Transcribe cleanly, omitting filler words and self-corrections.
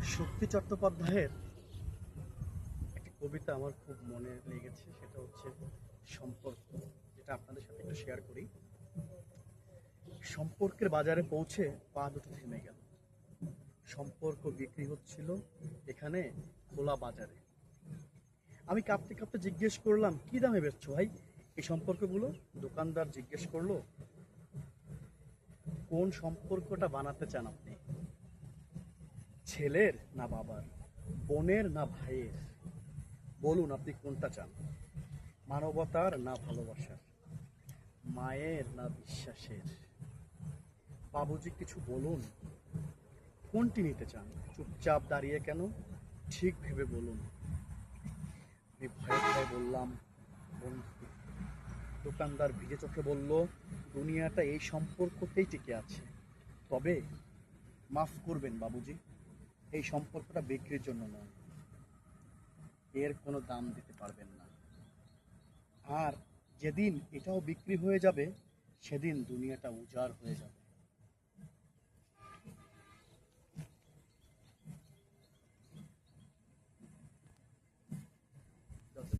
শক্তি চট্টোপাধ্যায়ের একটি কবিতা আমার খুব মনে লেগেছে, সেটা হচ্ছে সম্পর্ক, যেটা আপনাদের সাথে একটু শেয়ার করি। সম্পর্কের বাজারে পৌঁছে পা দুটো থেমে গেল। সম্পর্ক বিক্রি হচ্ছিল এখানে খোলা বাজারে। আমি কাঁপতে কাঁপতে জিজ্ঞেস করলাম, কি দামে বেচছো ভাই এই সম্পর্কগুলো? দোকানদার জিজ্ঞেস করলো, কোন সম্পর্কটা বানাতে চান আপনি? ছেলের না বাবার, বোনের না ভাইয়ের? বলুন আপনি কোনটা চান? মানবতার না ভালোবাসার, মায়ের না বিশ্বাসের? বাবুজি কিছু বলুন, কোনটি নিতে চান? চুপচাপ দাঁড়িয়ে কেন, ঠিক ভেবে বলুন। আমি ভয়ে ভয়ে বললাম, বন্ধু। দোকানদার ভিজে চোখে বলল, দুনিয়াটা এই সম্পর্কতেই টিকে আছে। তবে মাফ করবেন বাবুজি, এই সম্পর্কটা বিক্রির জন্য নয়। এর কোনো দাম দিতে পারবেন না। আর যেদিন এটাও বিক্রি হয়ে যাবে, সেদিন দুনিয়াটা উজাড় হয়ে যাবে।